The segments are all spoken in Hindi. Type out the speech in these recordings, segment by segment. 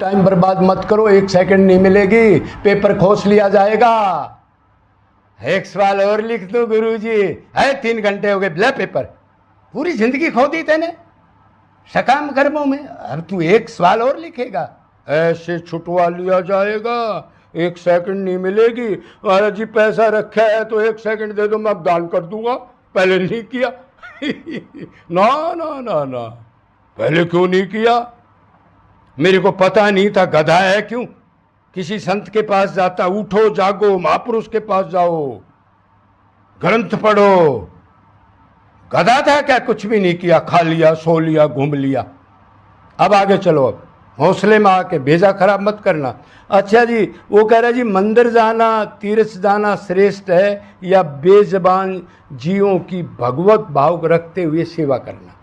टाइम बर्बाद मत करो, 1 सेकंड नहीं मिलेगी, पेपर खोस लिया जाएगा। एक सवाल और लिख दो गुरुजी, है 3 घंटे हो गए, ले पेपर, पूरी जिंदगी खो दी तेने सकाम कर्मों में, अब तू 1 सवाल और लिखेगा, ऐसे छुटवा लिया जाएगा, 1 सेकंड नहीं मिलेगी। महाराज जी पैसा रखा है तो 1 सेकंड दे दो, मैं दान कर दूंगा, पहले नहीं किया। ना ना ना ना, पहले क्यों नहीं किया? मेरे को पता नहीं था, गधा है क्यों? किसी संत के पास जाता, उठो जागो, महापुरुष के पास जाओ, ग्रंथ पढ़ो। गधा था क्या? कुछ भी नहीं किया, खा लिया, सो लिया, घूम लिया। अब आगे चलो, अब हौसले में आके भेजा खराब मत करना। अच्छा जी, वो कह रहा है जी मंदिर जाना, तीर्थ जाना श्रेष्ठ है या बेजबान जीवों की भगवत भाव रखते हुए सेवा करना?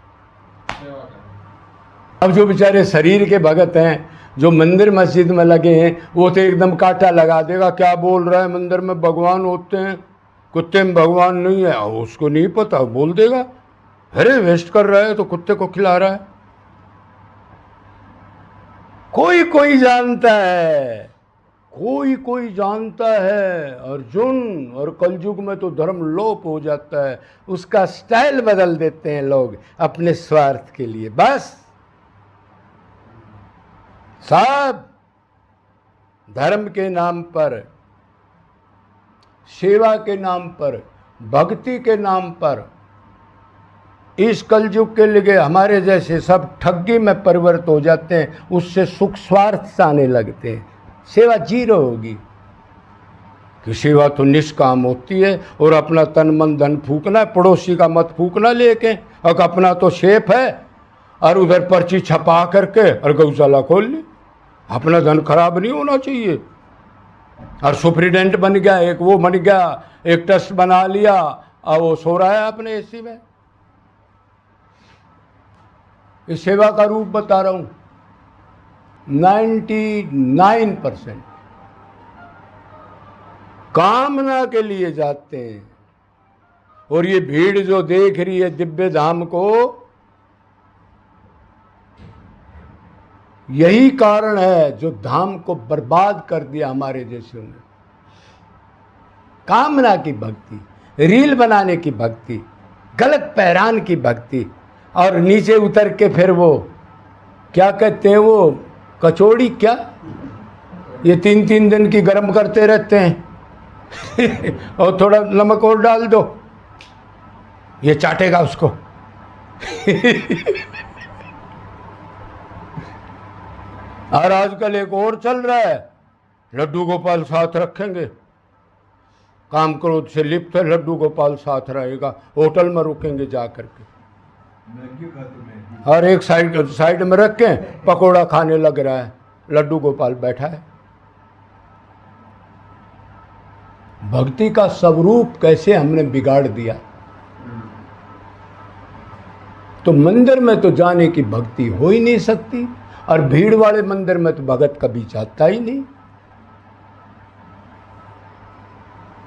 अब जो बेचारे शरीर के भगत हैं, जो मंदिर मस्जिद में लगे हैं, वो तो एकदम कांटा लगा देगा, क्या बोल रहा है, मंदिर में भगवान होते हैं, कुत्ते में भगवान नहीं है, उसको नहीं पता, बोल देगा। अरे वेस्ट कर रहा है तो कुत्ते को खिला रहा है। कोई कोई जानता है, कोई कोई जानता है। अर्जुन, और कलयुग में तो धर्म लोप हो जाता है, उसका स्टाइल बदल देते हैं लोग अपने स्वार्थ के लिए। बस सब धर्म के नाम पर, सेवा के नाम पर, भक्ति के नाम पर, इस कलयुग के लिए हमारे जैसे सब ठगी में परिवर्तित हो जाते हैं, उससे सुख स्वार्थ से आने लगते हैं, सेवा जीरो होगी। कि सेवा तो निष्काम होती है, और अपना तन मन धन फूकना है, पड़ोसी का मत फूकना लेके, और अपना तो शेफ है, और उधर पर्ची छपा करके और गौशाला खोल ली। अपना धन खराब नहीं होना चाहिए। और सुप्रीडेंट बन गया, एक वो बन गया, एक ट्रस्ट बना लिया, और वो सो रहा है अपने एसी में। इस सेवा का रूप बता रहा हूं, 99% कामना के लिए जाते हैं। और ये भीड़ जो देख रही है दिव्य धाम को, यही कारण है जो धाम को बर्बाद कर दिया हमारे जैसों ने। कामना की भक्ति, रील बनाने की भक्ति, गलत पैरान की भक्ति, और नीचे उतर के फिर वो क्या कहते हैं, वो कचौड़ी, क्या ये 3-3 दिन की गर्म करते रहते हैं और थोड़ा नमक और डाल दो, ये चाटेगा उसको। और आजकल एक और चल रहा है, लड्डू गोपाल साथ रखेंगे, काम क्रोध से लिप्त है, लड्डू गोपाल साथ रहेगा, होटल में रुकेंगे जा करके, हर एक साइड में रख के पकोड़ा खाने लग रहा है, लड्डू गोपाल बैठा है। भक्ति का स्वरूप कैसे हमने बिगाड़ दिया। तो मंदिर में तो जाने की भक्ति हो ही नहीं सकती, और भीड़ वाले मंदिर में तो भगत कभी जाता ही नहीं,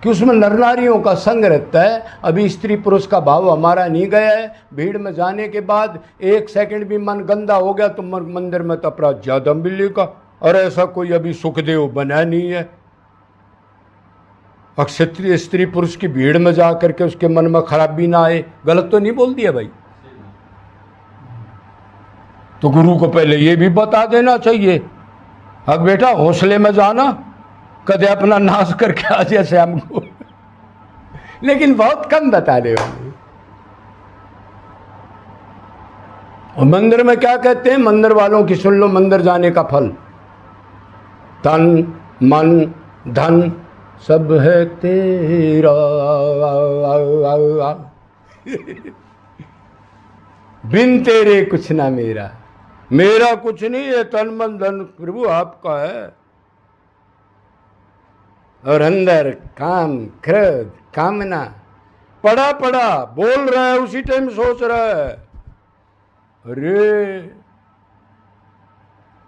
कि उसमें नर नारियों का संग रहता है। अभी स्त्री पुरुष का भाव हमारा नहीं गया है। भीड़ में जाने के बाद 1 सेकंड भी मन गंदा हो गया तो मंदिर में तो अपराध ज्यादा मिलेगा, और ऐसा कोई अभी सुखदेव बना नहीं है। अक्षत्रिय स्त्री पुरुष की भीड़ में जा करके उसके मन में खराबी ना आए, गलत तो नहीं बोल दिया भाई? तो गुरु को पहले ये भी बता देना चाहिए, अब बेटा हौसले में जाना, कदे अपना नाश करके आ जैसे हमको। लेकिन बहुत कम बता रहे होंगे। और मंदिर में क्या कहते हैं, मंदिर वालों की सुन लो, मंदिर जाने का फल, तन मन धन सब है तेरा। बिन तेरे कुछ ना मेरा, मेरा कुछ नहीं है, तन मन धन प्रभु आपका है। और अंदर काम क्रोध कामना पड़ा पड़ा बोल रहा है, उसी टाइम सोच रहा है, अरे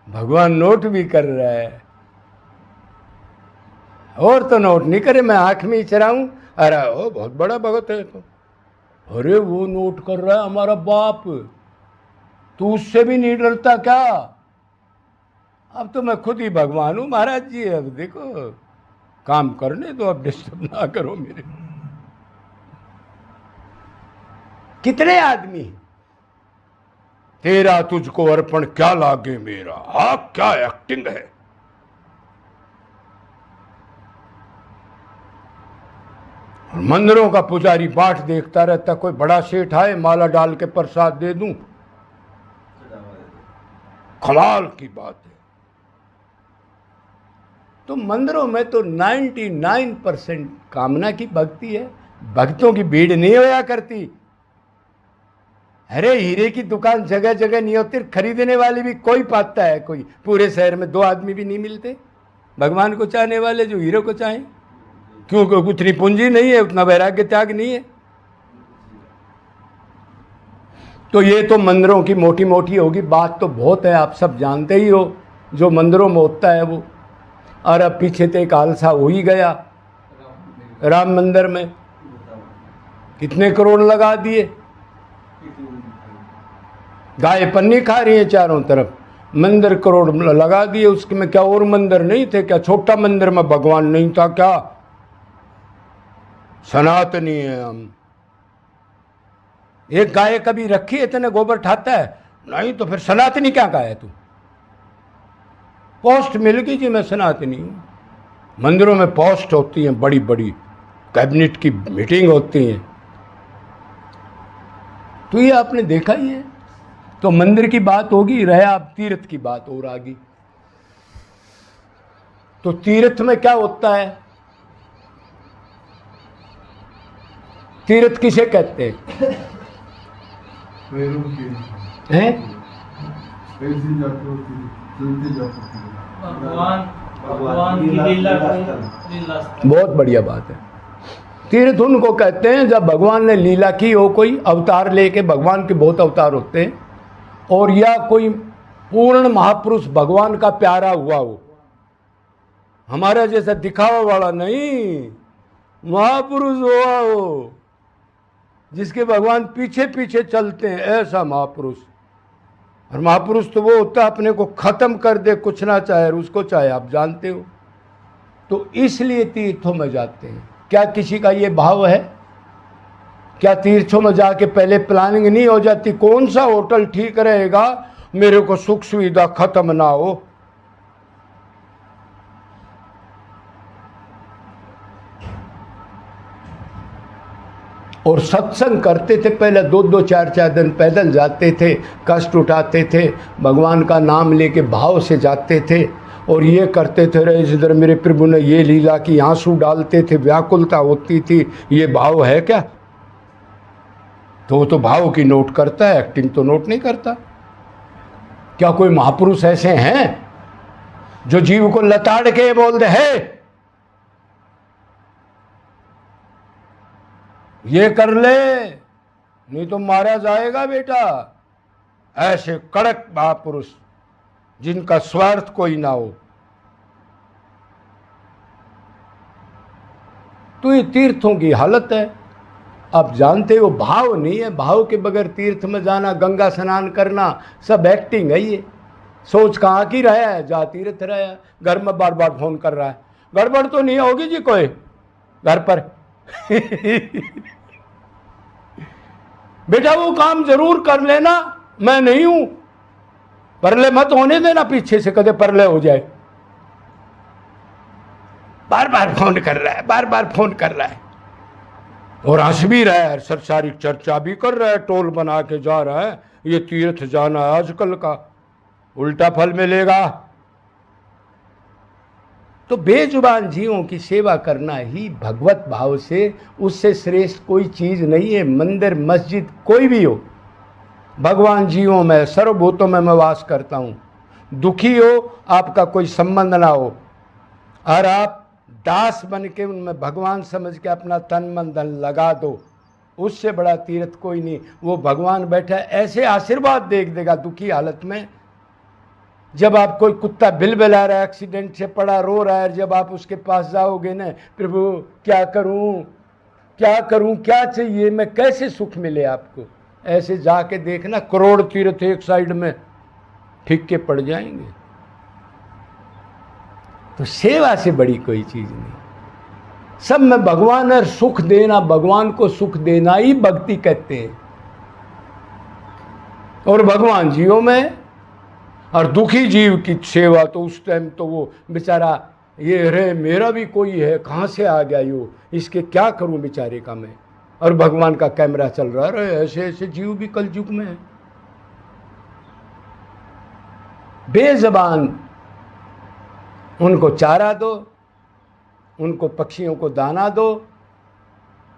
भगवान नोट भी कर रहा है, और तो नोट नहीं करे, मैं आंख में ही चराऊं, अरे वो बहुत बड़ा भगत है तो, अरे वो नोट कर रहा है हमारा बाप, तू उससे भी नहीं डरता क्या? अब तो मैं खुद ही भगवान हूँ महाराज जी। अब देखो काम करने दो, अब डिस्टर्ब ना करो मेरे। कितने आदमी, तेरा तुझको अर्पण क्या लागे मेरा, हाँ क्या एक्टिंग है। मंदिरों का पुजारी बाट देखता रहता, कोई बड़ा सेठ आए माला डाल के प्रसाद दे दूं, कमाल की बात है। तो मंदिरों में तो 99% कामना की भक्ति है, भक्तों की भीड़ नहीं होया करती। अरे हीरे की दुकान जगह जगह नहीं होती, खरीदने वाले भी कोई पाता है, कोई पूरे शहर में 2 आदमी भी नहीं मिलते भगवान को चाहने वाले जो हीरे को चाहें, क्योंकि उतनी पूंजी नहीं है, उतना वैराग्य त्याग नहीं है। तो ये तो मंदिरों की मोटी मोटी होगी, बात तो बहुत है, आप सब जानते ही हो जो मंदिरों में होता है वो। और अब पीछे तो एक हादसा हो ही गया राम मंदिर में, कितने करोड़ लगा दिए, गाय पन्नी खा रही है चारों तरफ, मंदिर करोड़ लगा दिए उसके में। क्या और मंदिर नहीं थे क्या? छोटा मंदिर में भगवान नहीं था क्या? सनातनी है हम। एक गाय कभी रखी है इतने गोबर ठाता है? नहीं, तो फिर सनातनी क्या गाय है तू? पोस्ट मिल गई जी मैं सनातनी हूँ। मंदिरों में पोस्ट होती हैं, बड़ी बड़ी कैबिनेट की मीटिंग होती हैं, तो ये आपने देखा ही है। तो मंदिर की बात होगी, रहा अब तीर्थ की बात और आ गई। तो तीर्थ में क्या होता है? तीर्थ किसे कहते हैं? भगवान की लीला को, बहुत बढ़िया बात है। तीर्थ उनको कहते हैं जब भगवान ने लीला की हो, कोई अवतार लेके, भगवान के बहुत अवतार होते हैं, और या कोई पूर्ण महापुरुष भगवान का प्यारा हुआ हो, हमारा जैसा दिखावा वाला नहीं, महापुरुष हुआ हो जिसके भगवान पीछे पीछे चलते हैं, ऐसा महापुरुष। और महापुरुष तो वो होता है अपने को खत्म कर दे, कुछ ना चाहे उसको चाहे, आप जानते हो। तो इसलिए तीर्थों में जाते हैं। क्या किसी का ये भाव है? क्या तीर्थों में जाके पहले प्लानिंग नहीं हो जाती, कौन सा होटल ठीक रहेगा, मेरे को सुख सुविधा खत्म ना हो? और सत्संग करते थे पहले, 2-2 4-4 दिन पैदल जाते थे, कष्ट उठाते थे, भगवान का नाम लेके भाव से जाते थे, और ये करते थे, रहे जिधर मेरे प्रभु ने ये लीला की, आंसू डालते थे, व्याकुलता होती थी। ये भाव है क्या? तो वो तो भाव की नोट करता है, एक्टिंग तो नोट नहीं करता। क्या कोई महापुरुष ऐसे हैं जो जीव को लताड़ के बोल दे है ये कर ले, नहीं तो मारा जाएगा बेटा? ऐसे कड़क महापुरुष जिनका स्वार्थ कोई ना हो। तो ये तीर्थों की हालत है। आप जानते हो भाव नहीं है, भाव के बगैर तीर्थ में जाना, गंगा स्नान करना, सब एक्टिंग है। ये सोच कहाँ की रहा है, जा तीर्थ रहा है, घर में बार बार फोन कर रहा है, गड़बड़ तो नहीं होगी जी कोई घर पर? बेटा वो काम जरूर कर लेना, मैं नहीं हूं, परले मत होने देना पीछे से, कदे परले हो जाए। बार बार फोन कर रहा है, बार बार फोन कर रहा है, और हंस भी रहा है, संसारिक चर्चा भी कर रहा है, टोल बना के जा रहा है, ये तीर्थ जाना आजकल का, उल्टा फल मिलेगा। तो बेजुबान जीवों की सेवा करना ही भगवत भाव से, उससे श्रेष्ठ कोई चीज़ नहीं है। मंदिर मस्जिद कोई भी हो, भगवान जीवों में, सर्वभूतों में मैं वास करता हूँ। दुखी हो, आपका कोई संबंध ना हो, और आप दास बन के उनमें भगवान समझ के अपना तन मन धन लगा दो, उससे बड़ा तीर्थ कोई नहीं। वो भगवान बैठा ऐसे आशीर्वाद देगा दुखी हालत में। जब आप कोई कुत्ता बिलबिला रहा है, एक्सीडेंट से पड़ा रो रहा है, जब आप उसके पास जाओगे ना, प्रभु क्या करूं, क्या करूं, क्या चाहिए, मैं कैसे सुख मिले आपको, ऐसे जाके देखना, करोड़ तीर्थ एक साइड में फिक्के पड़ जाएंगे। तो सेवा से बड़ी कोई चीज़ नहीं। सब में भगवान और सुख देना, भगवान को सुख देना ही भक्ति कहते हैं। और भगवान जीवों में, और दुखी जीव की सेवा तो उस टाइम तो वो बेचारा ये अरे मेरा भी कोई है, कहाँ से आ गया यो, इसके क्या करूं बेचारे का मैं। और भगवान का कैमरा चल रहा है, अरे ऐसे ऐसे जीव भी कल युग में है। बेज़बान उनको चारा दो, उनको पक्षियों को दाना दो,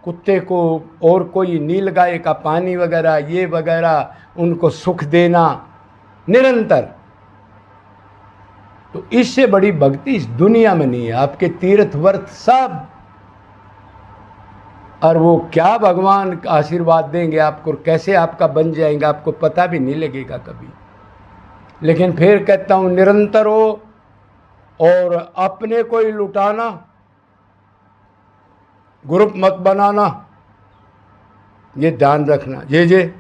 कुत्ते को और कोई नीलगाय का पानी वगैरह ये वगैरह उनको सुख देना निरंतर। तो इससे बड़ी भक्ति इस दुनिया में नहीं है। आपके तीर्थ व्रत सब, और वो क्या भगवान आशीर्वाद देंगे आपको, कैसे आपका बन जाएंगे आपको पता भी नहीं लगेगा कभी। लेकिन फिर कहता हूँ निरंतर हो, और अपने को ही लुटाना, ग्रुप मत बनाना, ये ध्यान रखना। जे